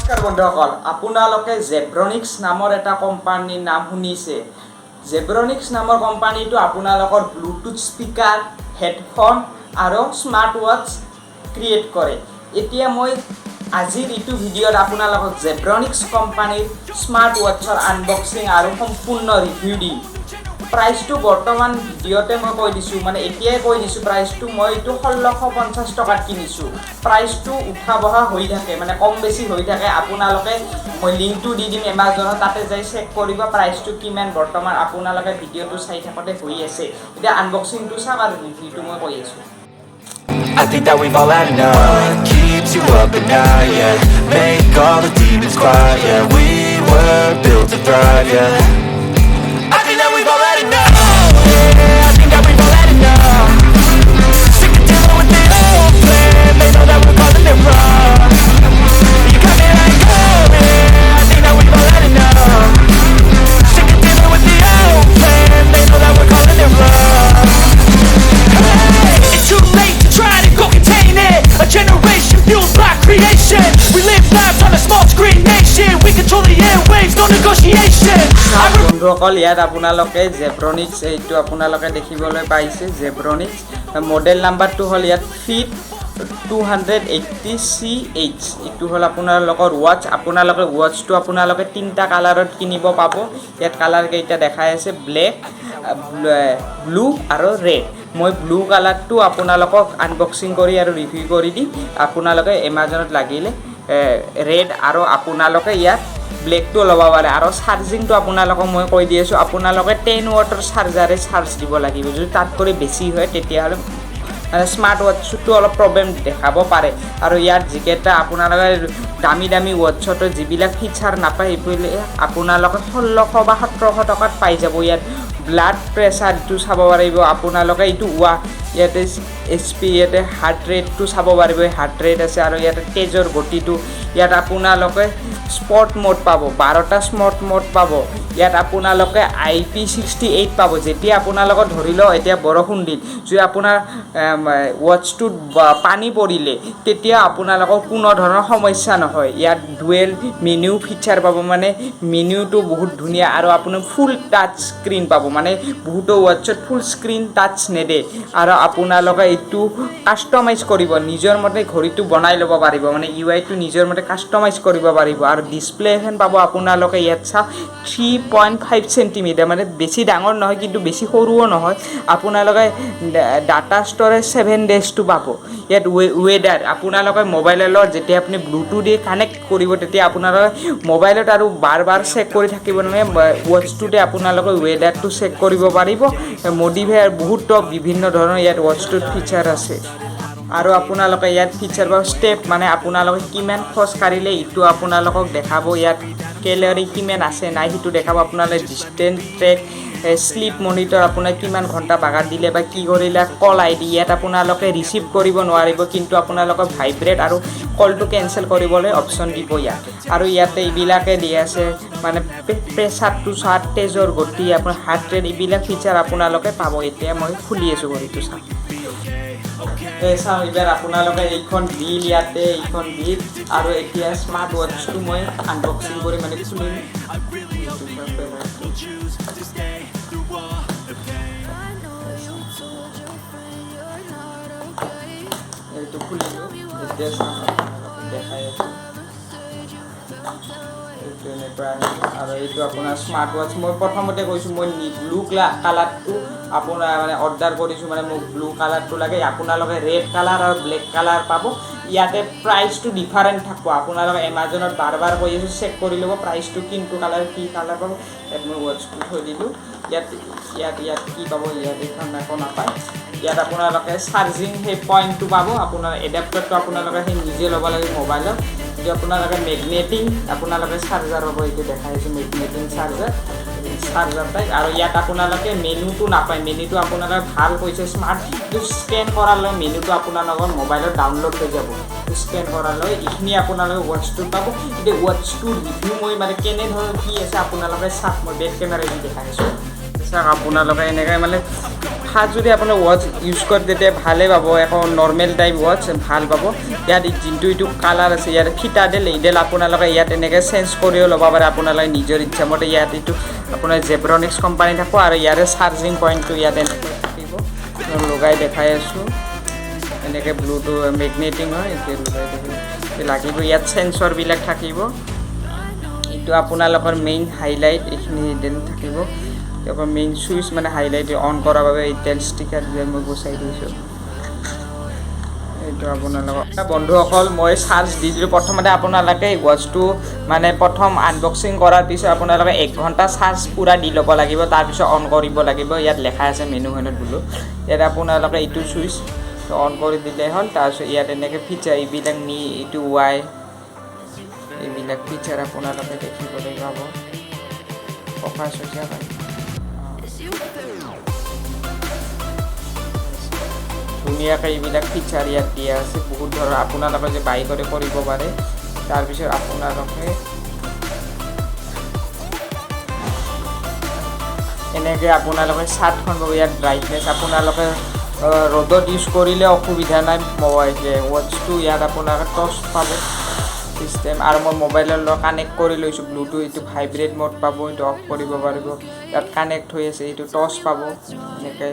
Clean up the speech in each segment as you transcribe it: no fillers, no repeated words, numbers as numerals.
নমস্কাৰ বন্ধুসকল আপোনালোকে Zebronics নামৰ এটা কোম্পানীৰ নাম শুনিছে Zebronics নামৰ কোম্পানীটো আপোনালোকৰ ব্লুটুথ স্পিকাৰ হেডফোন আৰু স্মাৰ্টৱাচ ক্ৰিয়েট কৰে এতিয়া মই আজিৰ ইটো ভিডিঅ'ত আপোনালোকক Zebronics কোম্পানীৰ স্মাৰ্টৱাচৰ আনবক্সিং আৰু সম্পূৰ্ণ ৰিভিউ দিম প্ৰাইসটো বৰ্তমান ভিডিঅ'তে মই কৈ দিছো মানে এতিয়াই কৈ দিছো প্ৰাইসটো মই ইটো 1650 টকাত কিনিছো প্ৰাইসটো উঠা বহা হৈ থাকে মানে কম বেছি হৈ থাকে আপোনালোকে মই লিংকটো দি দিম Amazon তাতে যাই চেক কৰিব প্ৰাইসটো কিমান বৰ্তমান আপোনালোকে ভিডিঅ'টো চাই থাকতে হৈ আছে এতিয়া আনবক্সিংটো চাম আৰু ৰিভিউটো মই কৈ আছো I think that we've all had enough keeps you up at night, yeah make all the demons quiet, yeah we were built to thrive, yeah I think that we've all had enough, yeah I think that we've all had enough sick of dealing with this old plan, they know that we're calling it wrong you got me like, oh yeah I think that we've all had enough sick of dealing with the old plan, they know that we're calling it wrong hey, it's too late to try to go contain it a generation fueled by creation we live lives on a small screen nation we control the airwaves no negotiation বন্ধুসকল ইয়াত আপোনালোকে Zebronics এইটো আপোনালোকে দেখিবলৈ পাইছে Zebronics model নাম্বাৰটো হল ইয়াত Fit 280CH ইটো হল আপোনালোকৰ ওয়াচ আপোনালোকে ওয়াচটো আপোনালোকে তিনটা কালাৰত কিনিব পাব ইয়াত কালাৰ কেইটা দেখাই আছে ব্ল্যাক ব্লু আৰু ৰেড মই ব্লু কালাৰটো আপোনালোকক আনবক্সিং কৰি আৰু ৰিভিউ কৰি দি আপোনালোকে Amazonত লাগিলে ৰেড আৰু আপোনালোকে ইয়াত ব্ল্যাকটো লব পাৰে আৰু চাৰ্জিংটো আপোনালোকক মই কৈ দি আছো আপোনালোকে 10 ওয়াটৰ চাৰ্জাৰে চাৰ্জ দিব লাগিব যদি তাত কৰি বেছি হয় তেতিয়া হলে স্মাৰ্টৱাচটো অলপ প্ৰবলেম দেখাব পাৰে আৰু ইয়াত যিকেটা আপোনালোকে দামি ওয়াচটো যিবিলাক ফিচাৰ নাপায় এইবোলে আপোনালোকে 1600 বা 1700 টকাত পাই যাব ইয়াত ব্লাড প্ৰেছাৰটো চাব পাৰিব আপোনালোকে ইটো ইয়াতে এসপি ইয়াতে হাৰ্ট ৰেটটো চাব পাৰিব হাৰ্ট ৰেট আছে আৰু ইয়াতে তেজৰ গতিটো ইয়াত আপোনালোকে স্পট মোড পাব 12টা স্পট মোড পাব ইয়াত আপোনালোকে IP68 পাব যেতিয়া আপোনালোকে ধৰিলো এতিয়া বৰষুণ দিন যদি আপোনাৰ ওয়াচটো পানী পৰিলে তেতিয়া আপোনালোকৰ কোনো ধৰণৰ সমস্যা নহয় ইয়াত ডুৱেল মেনু ফিচাৰ পাব মানে মেনুটো বহুত ধুনিয়া আৰু আপুনি ফুল টাচ স্ক্ৰিন পাব মানে বহুত ওয়াচত ফুল স্ক্ৰিন টাচ নেদে আৰু আপোনালোকে এটো কাস্টমাইজ কৰিব নিজৰ মতে ঘড়ীটো বনাই ল'ব পাৰিব মানে UI টো নিজৰ মতে কাস্টমাইজ কৰিব পাৰিব আৰু ডিসপ্লে এখন পাব আপোনালোকে ইয়াত 3.5 সেমি মানে বেছি ডাঙৰ নহয় কিন্তু বেছি সৰুও নহয় আপোনালোকে ডাটা ষ্টৰেজ 7 ডেজ টু পাব ইয়াত ওয়েদাৰ আপোনালোকে মোবাইলৰ যেতিয়া আপুনি ব্লুটুথ দি কানেক্ট কৰিব তেতিয়া আপোনালোকে মোবাইলত আৰু বাৰ চেক কৰি থাকিব মানে ওয়াচটোতে আপোনালোকে ওয়েদাৰটো চেক কৰিব পাৰিব মডিফায়াৰ বহুত বিভিন্ন ধৰণৰ ইয়াত ওয়াচটোত ফিচাৰ আছে আৰু আপোনালোকে ইয়াত ফিচাৰ বা স্টেপ মানে আপোনালোকে কিমান খৰচ কাৰিলে ইটো আপোনালোকক দেখাব ইয়াত কেলৰি কিমান আছে নাই হিটো দেখাব আপোনালোকে ডিসটেন্স ট্ৰেক স্লিপ মনিটৰ আপোনাৰ কিমান ঘণ্টা বাগাৰ দিলে বা কি কৰিলে কল আইডি ইয়াত আপোনালোকে ৰিসিভ কৰিব নোৱাৰিব কিন্তু আপোনালোকে ভাইব্ৰেট আৰু কলটো কেনসেল কৰিবলৈ অপচন দিব ইয়াত আৰু ইয়াতে ইবিলাকে দি আছে মানে প্ৰেছাৰটো চাৰ্ট তেজৰ গতি আপোনাৰ হাৰ্ট ৰেট ইবিলাক ফিচাৰ আপোনালোকে পাব এতিয়া মই খুলি আছো ঘড়ীটো চাম এবাৰ আপোনালোকে এইখন বিল ইয়াতে এইখন বিল আৰু এতিয়া স্মাৰ্ট ওয়াচটো মই আনবক্সিং কৰি মানে খুলিম এইটো খুলিলো এতিয়া দেখাই আছো আৰু এইটো আপোনাৰ স্মাৰ্ট ওয়াচ মই প্ৰথমতে কৈছো মই ব্লু কালাৰটো আপোনাৰ মানে অৰ্ডাৰ কৰিছো মানে মোক ব্লু কালাৰটো লাগে আপোনালোকে ৰেড কালাৰ আৰু ব্ল্যাক কালাৰ পাব ইয়াতে প্ৰাইসটো ডিফাৰেন্ট থাকিব আপোনালোকে Amazonত বাৰবাৰ কৈ আছো চেক কৰি লব প্ৰাইসটো কিনটো কালাৰ কি কালাৰ পাব ইয়াত মই ওয়াচটো থৈ দিলো ইয়াত কি পাব ইয়াত এখন নাপায় ইয়াত আপোনালোকে চাৰ্জিং হে পইণ্টটো পাব আপোনাৰ এডাপ্টাৰটো আপোনালোকে হে নিজে ল'ব লাগে মোবাইলত যে আপোনালোকে ম্যাগনেটিং আপোনালোকে চাৰ্জাৰ হ'ব এইটো দেখাইছো ম্যাগনেটিং চাৰ্জাৰ টাইপ আৰু ইয়াত আপোনালোকে মেনুটো নাপায় মেনুটো আপোনালোকে ভাল কৈছে স্মাৰ্ট স্ক্যান কৰালৈ মেনুটো আপোনালোকৰ মোবাইলত ডাউনলোড হৈ যাব স্ক্যান কৰালৈ ইখিনি আপোনালোকে ওয়াচটো পাব এই ওয়াচটো ৰিভিউ মই মানে কেনে ধৰণৰ কি আছে আপোনালোকে চাক মই বেক কেমেৰা দি দেখাইছো চাওক আপোনালোকে এনেকৈ মানে ফাৰ্ষ্ট যদি আপোনাৰ ৱাটচ ইউজ কৰে তেতিয়া ভালেই পাব এখন নৰ্মেল টাইপ ৱাটচ ভাল পাব ইয়াত যোনটো এইটো কালাৰ আছে ইয়াত ফিটাডেল এইডেল আপোনালোকে ইয়াত এনেকৈ চেঞ্জ কৰিও ল'ব পাৰে আপোনালোকে নিজৰ ইচ্ছামতে ইয়াত এইটো আপোনাৰ জেব্ৰনিক্স কোম্পানী থাকিব আৰু ইয়াৰে চাৰ্জিং পইণ্টটো ইয়াত এনেকৈ থাকিব লগাই দেখাই আছোঁ এনেকৈ ব্লুটো মেগনেটিং হয় এতিয়া লগাই থাকিব লাগিব ইয়াত চেঞ্চৰবিলাক থাকিব এইটো আপোনালোকৰ মেইন হাইলাইট এইখিনি হিডেন থাকিব তাৰপৰা মেইন চুইচ মানে হাইলাইট অন কৰাৰ বাবে এইডাল ষ্টিকাৰ যে মই গুচাই দিছোঁ এইটো আপোনালোকৰ বন্ধুসকল মই চাৰ্জ দি দিলোঁ প্ৰথমতে আপোনালোকে ৱাটচটো মানে প্ৰথম আনবক্সিং কৰাৰ পিছত আপোনালোকে 1 ঘণ্টা চাৰ্জ পূৰা দি ল'ব লাগিব তাৰপিছত অন কৰিব লাগিব ইয়াত লেখা আছে মেনুখনত বোলো ইয়াত আপোনালোকে এইটো চুইচ অন কৰি দিলে হ'ল তাৰপিছত ইয়াত এনেকৈ ফিচাৰ এইবিলাক এইটো ৱাই এইবিলাক ফিচাৰ আপোনালোকে দেখিবলৈ পাব ফ'কাছ হৈছে ধুনীয়াকৈ এইবিলাক ফিচাৰ ইয়াত দিয়া আছে বহুত ধৰণৰ আপোনালোকে যে বাই কৰি কৰিব পাৰে তাৰপিছত আপোনালোকে এনেকৈ আপোনালোকে চাৰ্টখন পাব ইয়াত ব্ৰাইটনেছ আপোনালোকে ৰ'দত ইউজ কৰিলে অসুবিধা নাই মোবাইল ৱাটচটো ইয়াত আপোনালোকে টচ পাব চিষ্টেম আৰু মই মোবাইলৰ লগত কানেক্ট কৰি লৈছোঁ ব্লুটুথ এইটো ভাইব্ৰেট মোড পাব এইটো অফ কৰিব পাৰিব ইয়াত কানেক্ট হৈ আছে এইটো টচ পাব এনেকৈ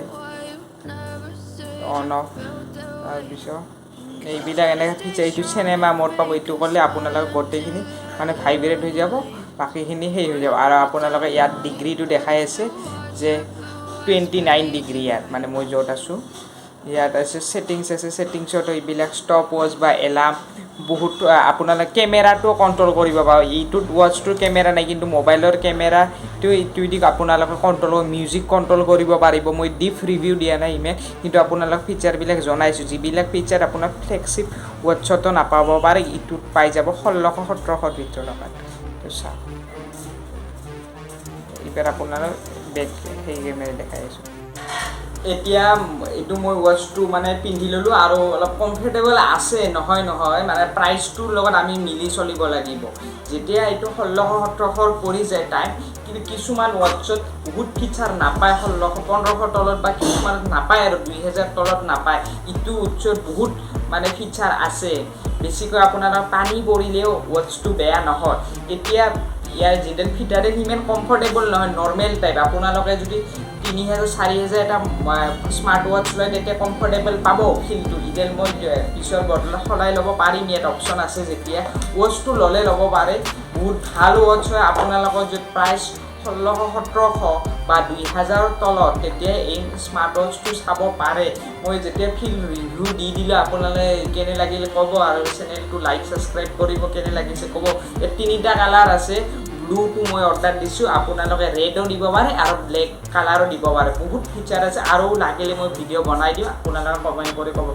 অন অফ তাৰপিছত এইবিলাক এনেকৈ ফিচাৰ এইটো চিনেমা মোড পাব এইটো কৰিলে আপোনালোকে গোটেইখিনি মানে ভাইব্ৰেট হৈ যাব বাকীখিনি সেই হৈ যাব আৰু আপোনালোকে ইয়াত ডিগ্ৰীটো দেখাই আছে যে 29 ডিগ্ৰী ইয়াত মানে মই য'ত আছোঁ ইয়াত আছে ছেটিংছ আছে ছেটিংছত এইবিলাক ষ্টপ ৱাচ বা এলাৰ্ম বহুত আপোনালোকে কেমেৰাটো কণ্ট্ৰল কৰিব পাৰিব এইটোত ৱাটচটোৰ কেমেৰা নাই কিন্তু মোবাইলৰ কেমেৰাটো এইটোৱেদি আপোনালোকে কণ্ট্ৰল মিউজিক কণ্ট্ৰল কৰিব পাৰিব মই ডিপ ৰিভিউ দিয়া নাই ইমান কিন্তু আপোনালোক ফিচাৰবিলাক জনাইছোঁ যিবিলাক ফিচাৰ আপোনাৰ ফ্লেগশ্বিপ ৱাটচতো নাপাব পাৰে ইটোত পাই যাব 1600-1700 ভিতৰত তো চাওক এইবাৰ আপোনালোক বেক সেই কেমেৰা দেখাই আছোঁ এতিয়া এইটো মই ৱাটচটো মানে পিন্ধি ল'লোঁ আৰু অলপ কমফৰ্টেবল আছে নহয় মানে প্ৰাইচটোৰ লগত আমি মিলি চলিব লাগিব যেতিয়া এইটো 1600-1700 পৰি যায় টাইম কিন্তু কিছুমান ৱাটচত বহুত ফিচাৰ নাপায় 1600-1500 তলত বা কিছুমানত নাপায় আৰু 2000 তলত নাপায় ইটো ৱাটচত বহুত মানে ফিচাৰ আছে বেছিকৈ আপোনাৰ পানী পৰিলেও ৱাটচটো বেয়া নহয় এতিয়া ইয়াৰ যিডাল ফিটাৰে সিমান কমফৰ্টেবল নহয় নৰ্মেল টাইপ আপোনালোকে যদি 3000-4000 এটা স্মাৰ্ট ৱাটচ লয় তেতিয়া কমফৰ্টেবল পাব ফিলটো ইডাল মই পিছৰ বদলত সলাই ল'ব পাৰিম ইয়াত অপশ্যন আছে যেতিয়া ৱাটচটো ল'লে ল'ব পাৰে বহুত ভাল ৱাটচ হয় আপোনালোকৰ যদি প্ৰাইচ 1600-1700 বা 2000 তলত তেতিয়া এই স্মাৰ্ট ৱাটচটো চাব পাৰে মই যেতিয়া ফিল ৰিভিউ দি দিলোঁ আপোনালোকে কেনে লাগিলে ক'ব আৰু চেনেলটো লাইক ছাবস্ক্ৰাইব কৰিব কেনে লাগিছে ক'ব ইয়াত 3টা কালাৰ আছে ব্লুটো মই অৰ্ডাৰ দিছোঁ আপোনালোকে ৰেডো দিব পাৰে আৰু ব্লেক কালাৰো দিব পাৰে বহুত ফিচাৰ আছে আৰু লাগিলে মই ভিডিঅ' বনাই দিওঁ আপোনালোকে কমেণ্ট কৰি ক'ব